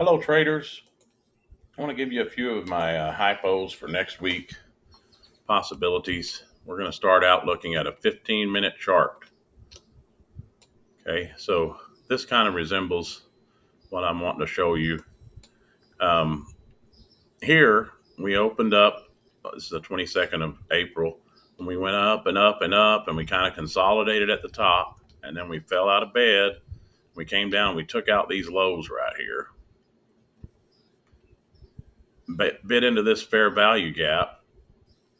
Hello, traders. I want to give you a few of my hypos for next week possibilities. We're going to start out looking at a 15-minute chart. Okay, so this kind of resembles what I'm wanting to show you. Um, Here, we opened up, this is the 22nd of April, and we went up and up and up, and we kind of consolidated at the top, and then we fell out of bed. We came down, and we took out these lows right here, bit into this fair value gap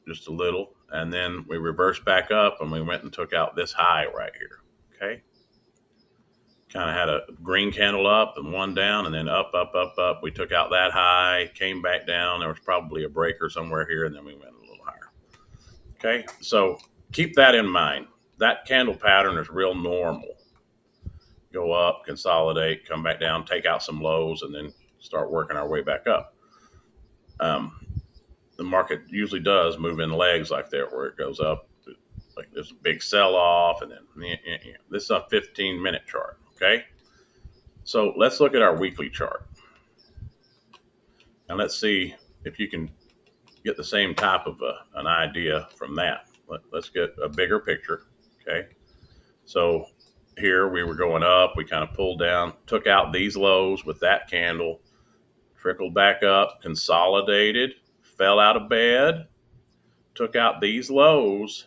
just a little, and then we reversed back up and we went and took out this high right here. Okay, kind of had a green candle up and one down, and then up, up, up, up. We took out that high, came back down. There was probably a breaker somewhere here, and then we went a little higher. Okay, so keep that in mind. That candle pattern is real normal. Go up, consolidate, come back down, take out some lows, and then start working our way back up. The market usually does move in legs like that, where it goes up, like there's a big sell off, and then this is a 15-minute chart. Okay, so let's look at our weekly chart, and let's see if you can get the same type of an idea from that. Let's get a bigger picture. Okay, so here we were going up, we kind of pulled down, took out these lows with that candle, trickled back up, consolidated, fell out of bed, took out these lows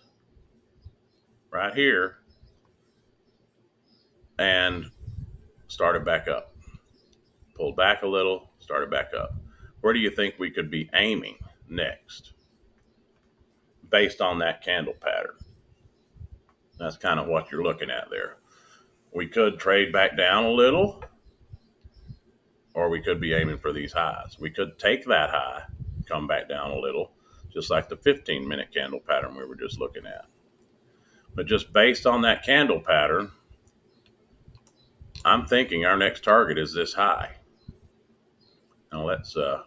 right here, and started back up. Pulled back a little, started back up. Where do you think we could be aiming next based on that candle pattern? That's kind of what you're looking at there. We could trade back down a little, or we could be aiming for these highs. We could take that high, come back down a little, just like the 15-minute candle pattern we were just looking at. But just based on that candle pattern, I'm thinking our next target is this high. Now let's I'm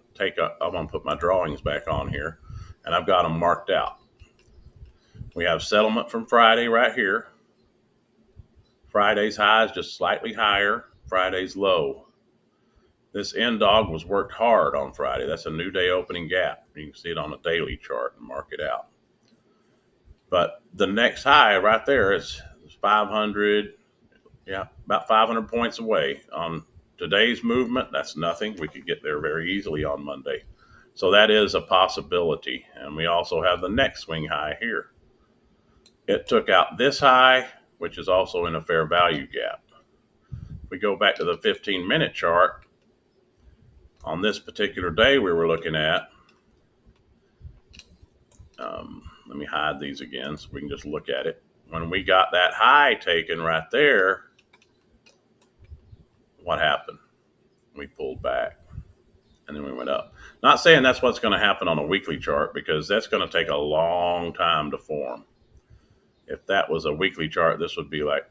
going to put my drawings back on here, and I've got them marked out. We have settlement from Friday right here. Friday's high is just slightly higher. Friday's low. This end dog was worked hard on Friday. That's a new day opening gap. You can see it on a daily chart and mark it out. But the next high right there is 500, about 500 points away. On today's movement, that's nothing. We could get there very easily on Monday. So that is a possibility. And we also have the next swing high here. It took out this high, which is also in a fair value gap. If we go back to the 15-minute chart, on this particular day we were looking at, let me hide these again so we can just look at it. When we got that high taken right there, what happened? We pulled back and then we went up. Not saying that's what's going to happen on a weekly chart, because that's going to take a long time to form. If that was a weekly chart, this would be like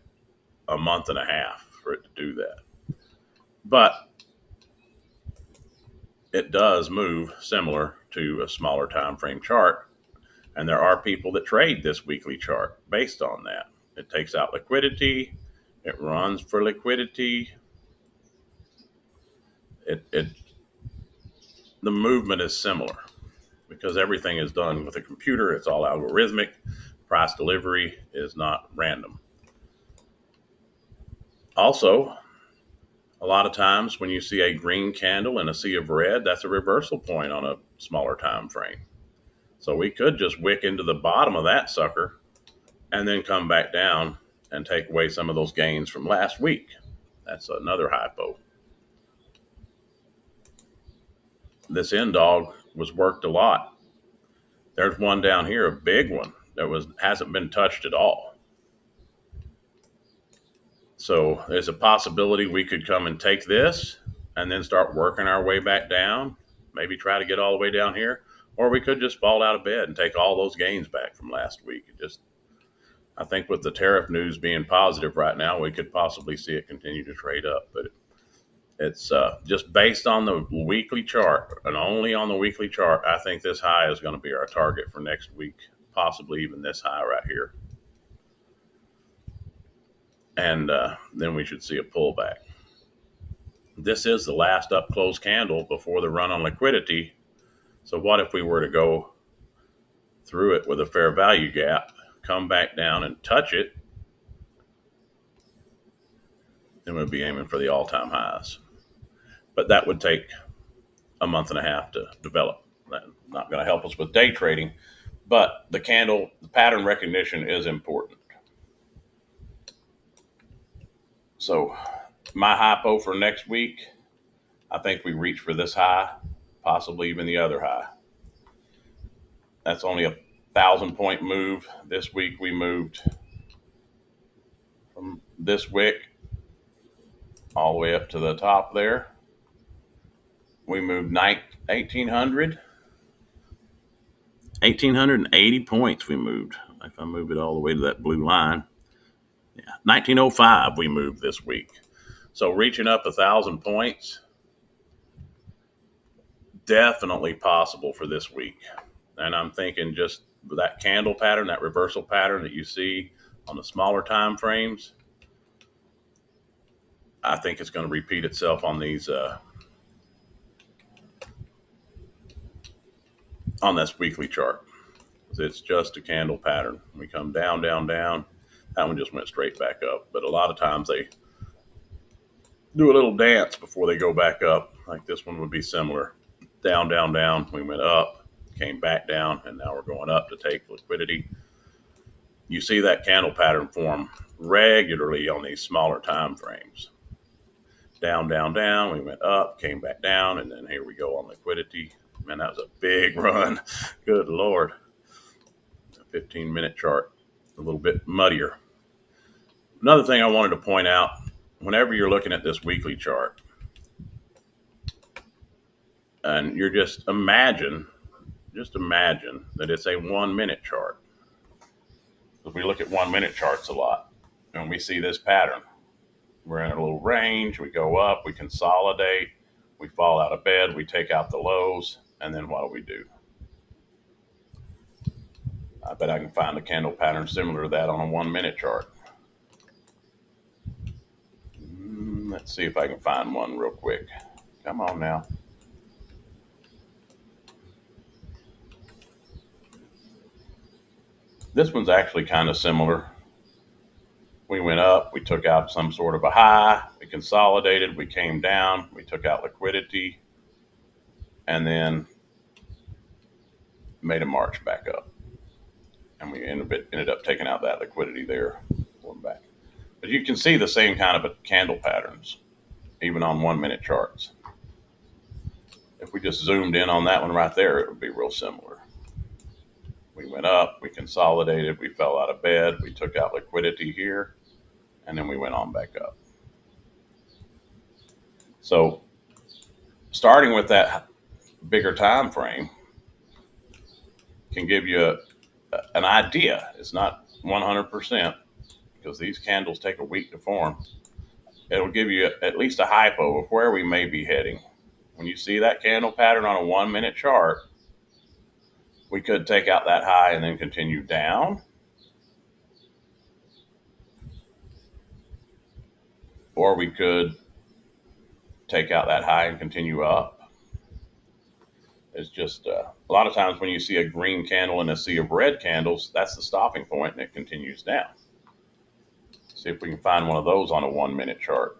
a month and a half for it to do that. But it does move similar to a smaller time frame chart. And there are people that trade this weekly chart based on that. It takes out liquidity. It runs for liquidity. The movement is similar because everything is done with a computer. It's all algorithmic. Price delivery is not random. Also, a lot of times when you see a green candle in a sea of red, that's a reversal point on a smaller time frame. So we could just wick into the bottom of that sucker and then come back down and take away some of those gains from last week. That's another hypo. This end dog was worked a lot. There's one down here, a big one that hasn't been touched at all. So there's a possibility we could come and take this and then start working our way back down, maybe try to get all the way down here, or we could just fall out of bed and take all those gains back from last week. I think with the tariff news being positive right now, we could possibly see it continue to trade up. But it's just based on the weekly chart, and only on the weekly chart, I think this high is going to be our target for next week, possibly even this high right here. And then we should see a pullback. This is the last up close candle before the run on liquidity. So what if we were to go through it with a fair value gap, come back down and touch it, then we'd be aiming for the all-time highs. But that would take a month and a half to develop. That's not going to help us with day trading, but the pattern recognition is important. So my hypo for next week, I think we reach for this high, possibly even the other high. That's only a 1,000-point move. This week we moved from this wick all the way up to the top there. We moved 1,880 points we moved. If I move it all the way to that blue line. Yeah, 1905 we moved this week. So reaching up 1,000 points, definitely possible for this week. And I'm thinking just that candle pattern, that reversal pattern that you see on the smaller time frames, I think it's going to repeat itself on these on this weekly chart. It's just a candle pattern. We come down, down, down. That one just went straight back up. But a lot of times they do a little dance before they go back up. Like this one would be similar. Down, down, down. We went up, came back down, and now we're going up to take liquidity. You see that candle pattern form regularly on these smaller time frames. Down, down, down. We went up, came back down, and then here we go on liquidity. Man, that was a big run. Good Lord. A 15-minute chart, a little bit muddier. Another thing I wanted to point out, whenever you're looking at this weekly chart, and you're just imagine that it's a 1-minute chart. Because we look at 1-minute charts a lot, and we see this pattern. We're in a little range, we go up, we consolidate, we fall out of bed, we take out the lows, and then what do? I bet I can find a candle pattern similar to that on a 1-minute chart. Let's see if I can find one real quick. Come on now. This one's actually kind of similar. We went up, we took out some sort of a high, we consolidated, we came down, we took out liquidity, and then made a march back up. And we ended up taking out that liquidity there, going back. But you can see the same kind of candle patterns, even on 1-minute charts. If we just zoomed in on that one right there, it would be real similar. We went up, we consolidated, we fell out of bed, we took out liquidity here, and then we went on back up. So starting with that bigger time frame can give you an idea. It's not 100% because these candles take a week to form. It'll give you at least a hypo of where we may be heading. When you see that candle pattern on a 1-minute chart, we could take out that high and then continue down. Or we could take out that high and continue up. It's just a lot of times when you see a green candle and a sea of red candles, that's the stopping point and it continues down. See if we can find one of those on a 1-minute chart.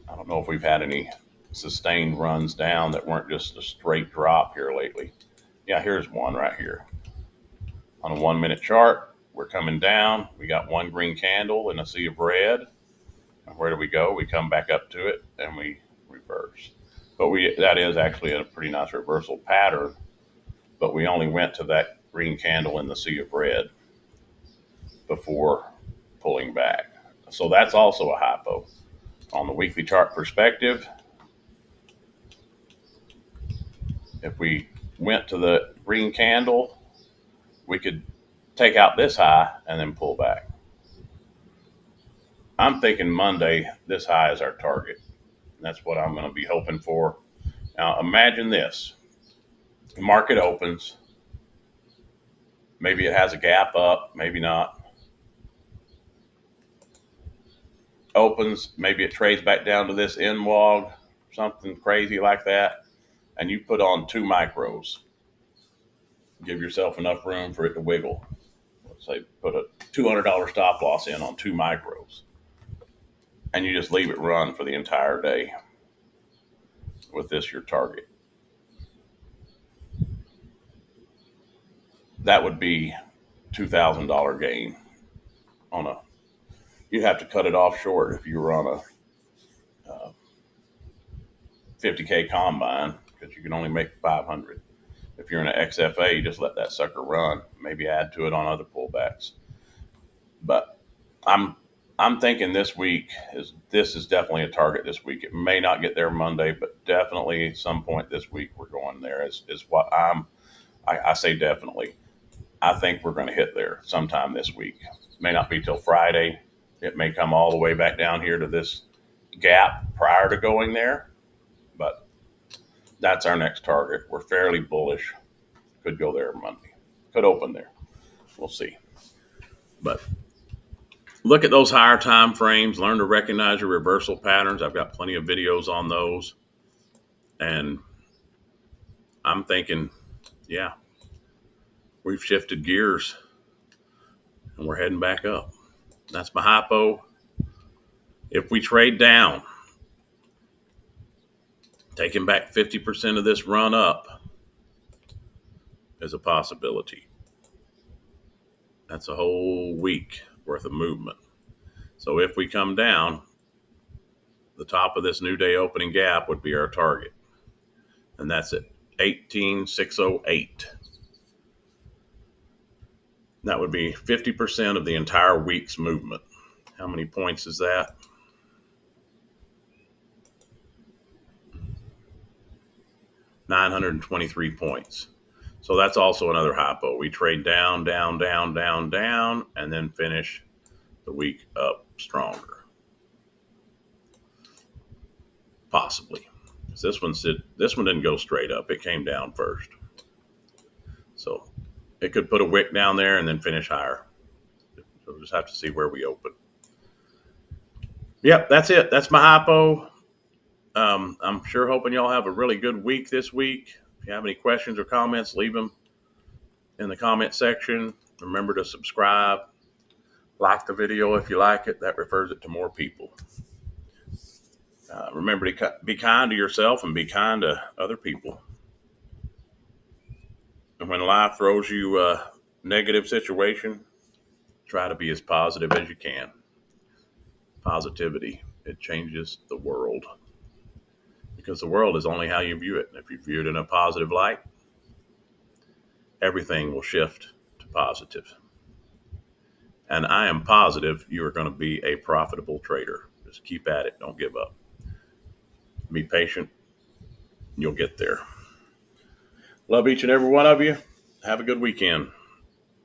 I don't know if we've had any sustained runs down that weren't just a straight drop here lately. Yeah, here's one right here. On a 1-minute chart, we're coming down. We got one green candle and a sea of red. And where do we go? We come back up to it and we reverse. But that is actually a pretty nice reversal pattern. But we only went to that green candle in the sea of red before pulling back. So that's also a hypo. On the weekly chart perspective, if we went to the green candle, we could take out this high and then pull back. I'm thinking Monday, this high is our target. That's what I'm going to be hoping for. Now, imagine this. The market opens. Maybe it has a gap up, maybe not. opens, maybe it trades back down to this end log, something crazy like that, and you put on 2 micros. Give yourself enough room for it to wiggle. Let's say put a $200 stop loss in on 2 micros, and you just leave it run for the entire day with this your target. That would be $2,000 gain on a. You'd have to cut it off short if you were on a 50K combine, because you can only make 500. If you're in an XFA, you just let that sucker run. Maybe add to it on other pullbacks. But I'm thinking this is definitely a target this week. It may not get there Monday, but definitely some point this week we're going there. Is what I say definitely. I think we're going to hit there sometime this week. It may not be till Friday. It may come all the way back down here to this gap prior to going there, but that's our next target. We're fairly bullish. Could go there Monday. Could open there. We'll see. But look at those higher time frames. Learn to recognize your reversal patterns. I've got plenty of videos on those. And I'm thinking, yeah, we've shifted gears and we're heading back up. That's my hypo. If we trade down, taking back 50% of this run up is a possibility. That's a whole week worth of movement. So if we come down, the top of this new day opening gap would be our target. And that's at 18,608. That would be 50% of the entire week's movement. How many points is that? $923 points. So that's also another hypo. We trade down, down, down, down, down, and then finish the week up stronger. Possibly. This one didn't go straight up. It came down first. So it could put a wick down there and then finish higher. So we'll just have to see where we open. Yep, that's it. That's my hypo. I'm sure hoping y'all have a really good week this week. If you have any questions or comments, leave them in the comment section. Remember to subscribe. Like the video if you like it. That refers it to more people. Remember to be kind to yourself and be kind to other people. And when life throws you a negative situation, try to be as positive as you can. Positivity, it changes the world. Because the world is only how you view it. And if you view it in a positive light, everything will shift to positive. And I am positive you are going to be a profitable trader. Just keep at it. Don't give up. Be patient. You'll get there. Love each and every one of you. Have a good weekend.